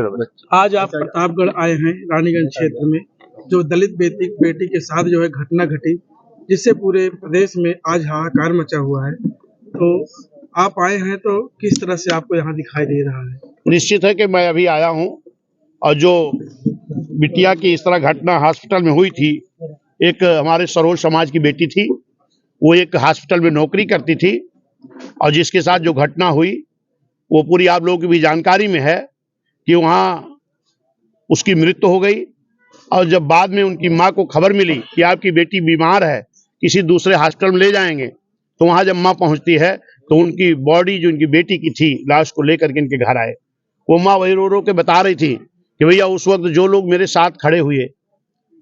आज आप प्रतापगढ़ आए हैं रानीगंज क्षेत्र में, जो दलित बेटी के साथ जो है घटना घटी, जिससे पूरे प्रदेश में आज हाहाकार मचा हुआ है। तो आप आए हैं तो किस तरह से आपको यहाँ दिखाई दे रहा है? निश्चित है कि मैं अभी आया हूँ और जो बिटिया की इस तरह घटना हॉस्पिटल में हुई थी, एक हमारे सरोज समाज की बेटी थी, वो एक हॉस्पिटल में नौकरी करती थी और जिसके साथ जो घटना हुई वो पूरी आप लोगों की भी जानकारी में है कि वहाँ उसकी मृत्यु हो गई। और जब बाद में उनकी माँ को खबर मिली कि आपकी बेटी बीमार है, किसी दूसरे हॉस्पिटल में ले जाएंगे, तो वहाँ जब माँ पहुँचती है तो उनकी बॉडी जो उनकी बेटी की थी, लाश को लेकर के इनके घर आए। वो माँ वही रो रो के बता रही थी कि भैया उस वक्त जो लोग मेरे साथ खड़े हुए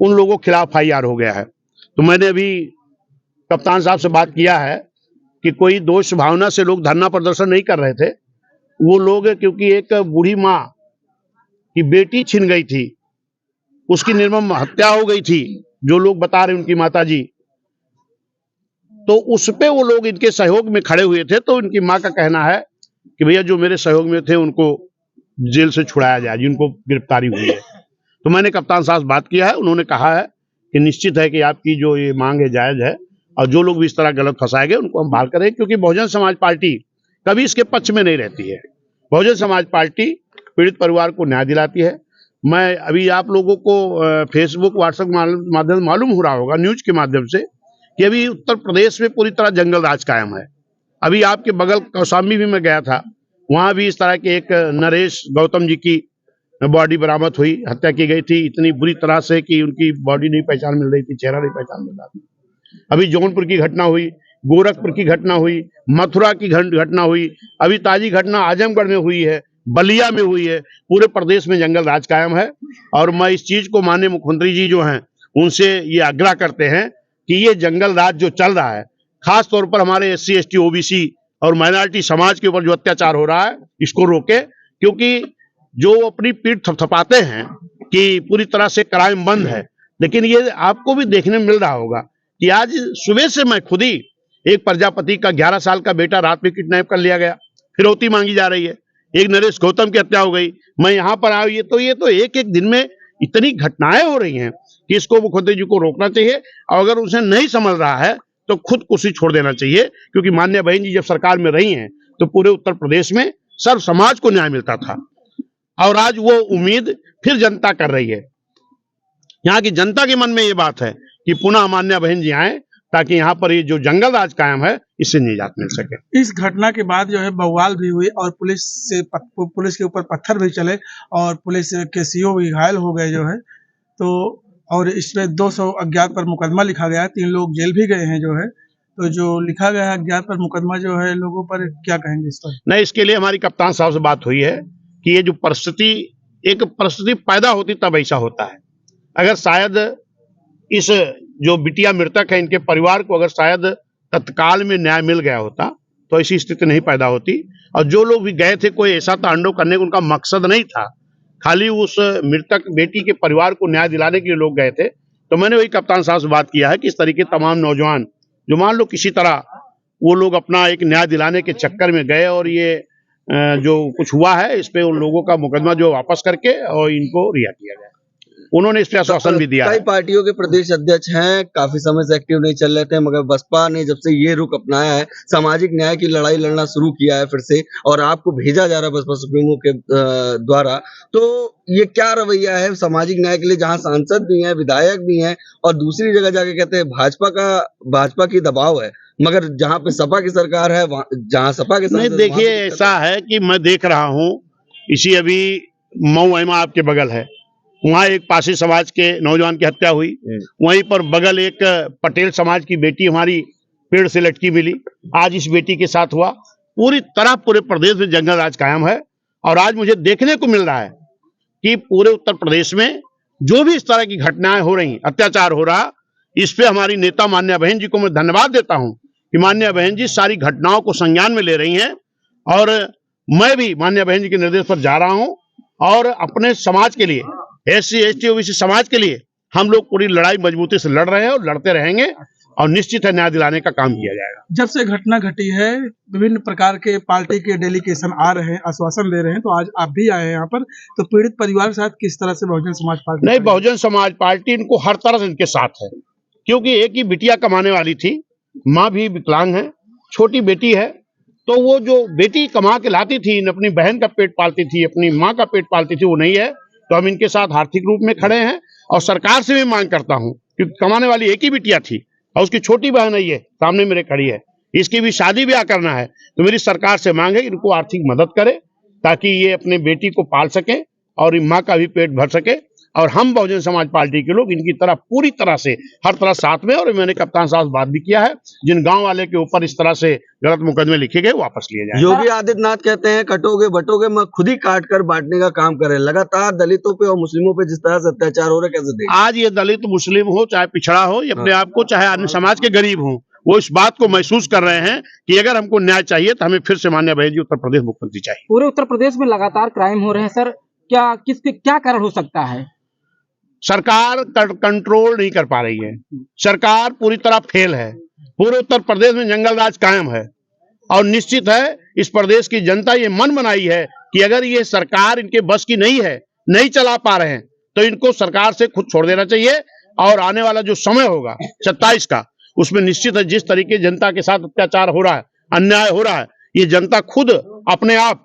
उन लोगों के खिलाफ FIR हो गया है। तो मैंने अभी कप्तान साहब से बात किया है कि कोई दोष भावना से लोग धरना प्रदर्शन नहीं कर रहे थे, वो लोग क्योंकि एक बूढ़ी माँ की बेटी छिन गई थी, उसकी निर्मम हत्या हो गई थी, जो लोग बता रहे उनकी माता जी, तो उस पे वो लोग इनके सहयोग में खड़े हुए थे। तो इनकी माँ का कहना है कि भैया जो मेरे सहयोग में थे उनको जेल से छुड़ाया जाए, जिनको गिरफ्तारी हुई है। तो मैंने कप्तान साहब से बात किया है, उन्होंने कहा है कि निश्चित है कि आपकी जो ये मांग है जायज है और जो लोग भी इस तरह गलत फंसाए गए उनको हम बहाल करें, क्योंकि बहुजन समाज पार्टी कभी इसके पक्ष में नहीं रहती है। बहुजन समाज पार्टी पीड़ित परिवार को न्याय दिलाती है। मैं अभी आप लोगों को फेसबुक व्हाट्सएप माध्यम मालूम हो रहा होगा, न्यूज के माध्यम से, कि अभी उत्तर प्रदेश में पूरी तरह जंगल राज कायम है। अभी आपके बगल कौशाम्बी भी मैं गया था, वहां भी इस तरह के एक नरेश गौतम जी की बॉडी बरामद हुई, हत्या की गई थी इतनी बुरी तरह से कि उनकी बॉडी नहीं पहचान मिल रही थी, चेहरा नहीं पहचान मिल रहा था। अभी जौनपुर की घटना हुई, गोरखपुर की घटना हुई, मथुरा की घटना हुई, अभी ताजी घटना आजमगढ़ में हुई है, बलिया में हुई है। पूरे प्रदेश में जंगल राज कायम है और मैं इस चीज को माननीय मुख्यमंत्री जी जो हैं उनसे ये आग्रह करते हैं कि ये जंगल राज जो चल रहा है, खास तौर पर हमारे SC ST OBC और माइनॉरिटी समाज के ऊपर जो अत्याचार हो रहा है, इसको रोके। क्योंकि जो अपनी पीठ थपथपाते हैं कि पूरी तरह से क्राइम बंद है, लेकिन ये आपको भी देखने में मिल रहा होगा कि आज सुबह से मैं खुद ही एक प्रजापति का 11 साल का बेटा रात में किडनैप कर लिया गया, फिरौती मांगी जा रही है। एक नरेश गौतम की हत्या हो गई, मैं यहाँ पर आया। ये तो एक एक दिन में इतनी घटनाएं हो रही हैं कि इसको मुख्यमंत्री जी को रोकना चाहिए और अगर उसे नहीं समझ रहा है तो खुद कुर्सी छोड़ देना चाहिए। क्योंकि माननीय बहन जी जब सरकार में रही हैं तो पूरे उत्तर प्रदेश में सर्व समाज को न्याय मिलता था और आज वो उम्मीद फिर जनता कर रही है। यहाँ की जनता के मन में ये बात है कि पुनः माननीय बहन जी आए ताकि यहाँ पर ये जो जंगल राज कायम है इससे निजात मिल सके। इस घटना के बाद जो है बवाल भी हुई और पुलिस के ऊपर पत्थर भी चले और पुलिस के CO भी घायल हो गए जो है। तो और इसमें 200 अज्ञात पर मुकदमा लिखा गया है, 3 लोग जेल भी गए हैं जो है। तो जो लिखा गया है अज्ञात पर मुकदमा जो है, लोगों पर क्या कहेंगे इस पर? नहीं, इसके लिए हमारी कप्तान साहब से बात हुई है कि ये जो एक परिस्थिति पैदा होती तब ऐसा होता है। अगर शायद इस जो बिटिया मृतक है इनके परिवार को अगर शायद तत्काल में न्याय मिल गया होता तो ऐसी स्थिति नहीं पैदा होती। और जो लोग भी गए थे कोई ऐसा तांडव करने का उनका मकसद नहीं था, खाली उस मृतक बेटी के परिवार को न्याय दिलाने के लिए लोग गए थे। तो मैंने वही कप्तान साहब से बात किया है कि इस तरीके तमाम नौजवान जो मान लो किसी तरह वो लोग अपना एक न्याय दिलाने के चक्कर में गए और ये जो कुछ हुआ है इस पे उन लोगों का मुकदमा जो वापस करके और इनको रिहा किया गया। उन्होंने इस पे आश्वासन भी दिया। कई पार्टियों के प्रदेश अध्यक्ष हैं, काफी समय से एक्टिव नहीं चल रहे थे, मगर बसपा ने जब से ये रुख अपनाया है, सामाजिक न्याय की लड़ाई लड़ना शुरू किया है फिर से, और आपको भेजा जा रहा है बसपा सुप्रीमो के द्वारा, तो ये क्या रवैया है सामाजिक न्याय के लिए, जहां सांसद भी हैं, विधायक भी हैं, और दूसरी जगह जाके कहते हैं भाजपा की दबाव है, मगर जहां पे सपा की सरकार है, जहां सपा के नहीं, देखिए ऐसा है कि मैं देख रहा हूँ इसी अभी मऊ महिमा आपके बगल है, वहाँ एक पासी समाज के नौजवान की हत्या हुई, वहीं पर बगल एक पटेल समाज की बेटी हमारी पेड़ से लटकी मिली, आज इस बेटी के साथ हुआ। पूरी तरह पूरे प्रदेश में जंगल राज कायम है और आज मुझे देखने को मिल रहा है कि पूरे उत्तर प्रदेश में जो भी इस तरह की घटनाएं हो रही, अत्याचार हो रहा, इस पे हमारी नेता मान्य बहन जी को मैं धन्यवाद देता हूं कि मान्य बहन जी सारी घटनाओं को संज्ञान में ले रही हैं और मैं भी मान्य बहन जी के निर्देश पर जा रहा हूं और अपने समाज के लिए, SC ST OBC समाज के लिए हम लोग पूरी लड़ाई मजबूती से लड़ रहे हैं और लड़ते रहेंगे। और निश्चित है न्याय दिलाने का काम किया जाएगा। जब से घटना घटी है विभिन्न प्रकार के पार्टी के डेलीगेशन आ रहे हैं, आश्वासन दे रहे हैं, तो आज आप भी आए हैं यहाँ पर, तो पीड़ित परिवार के साथ किस तरह से बहुजन समाज पार्टी? नहीं, बहुजन समाज पार्टी इनको हर तरह से इनके साथ है, क्योंकि एक ही बिटिया कमाने वाली थी, माँ भी विकलांग है, छोटी बेटी है, तो वो जो बेटी कमा के लाती थी, अपनी बहन का पेट पालती थी, अपनी माँ का पेट पालती थी, वो नहीं है, तो हम इनके साथ आर्थिक रूप में खड़े हैं। और सरकार से भी मांग करता हूँ, क्योंकि कमाने वाली एक ही बिटिया थी और उसकी छोटी बहन है, ये सामने मेरे खड़ी है, इसकी भी शादी ब्याह करना है, तो मेरी सरकार से मांग है इनको आर्थिक मदद करे ताकि ये अपने बेटी को पाल सके और माँ का भी पेट भर सके। और हम बहुजन समाज पार्टी के लोग इनकी तरह पूरी तरह से हर तरह साथ में, और मैंने कप्तान साहब से बात भी किया है, जिन गांव वाले के ऊपर इस तरह से गलत मुकदमे लिखे गए वापस लिए जाए। योगी आदित्यनाथ कहते हैं कटोगे बटोगे, मैं खुद ही काट कर बांटने का काम करे। लगातार दलितों पे और मुस्लिमों पे जिस तरह से अत्याचार हो रहा है, कैसे देखें? आज ये दलित मुस्लिम हो चाहे पिछड़ा हो, ये अपने आप को चाहे अन्य समाज के गरीब हो, वो इस बात को महसूस कर रहे हैं कि अगर हमको न्याय चाहिए तो हमें फिर से माननीय बहन जी उत्तर प्रदेश मुख्यमंत्री चाहिए। पूरे उत्तर प्रदेश में लगातार क्राइम हो रहे हैं सर, क्या कारण हो सकता है? सरकार कंट्रोल नहीं कर पा रही है, सरकार पूरी तरह फेल है। पूरे उत्तर प्रदेश में जंगल राज कायम है और निश्चित है इस प्रदेश की जनता ये मन बनाई है कि अगर ये सरकार इनके बस की नहीं है, नहीं चला पा रहे हैं, तो इनको सरकार से खुद छोड़ देना चाहिए। और आने वाला जो समय होगा 27 का, उसमें निश्चित है जिस तरीके जनता के साथ अत्याचार हो रहा है, अन्याय हो रहा है, ये जनता खुद अपने आप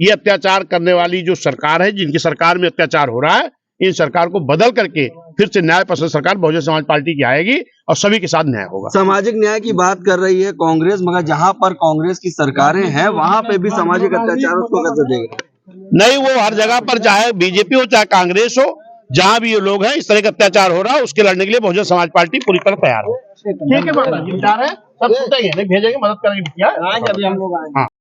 ये अत्याचार करने वाली जो सरकार है, जिनकी सरकार में अत्याचार हो रहा है, इन सरकार को बदल करके फिर से न्याय पसंद सरकार बहुजन समाज पार्टी की आएगी और सभी के साथ न्याय होगा। सामाजिक न्याय की बात कर रही है कांग्रेस, मगर जहां पर कांग्रेस की सरकारें हैं वहां पे भी सामाजिक अत्याचार उसको कैसे देख रहे हैं? नहीं, वो हर जगह पर चाहे बीजेपी हो चाहे कांग्रेस हो, जहां भी ये लोग हैं इस तरह का अत्याचार हो रहा है, उसके लड़ने के लिए बहुजन समाज पार्टी पूरी तरह तैयार है। ठीक है, सब छूटेंगे, नहीं भेजेंगे, मदद करेंगे।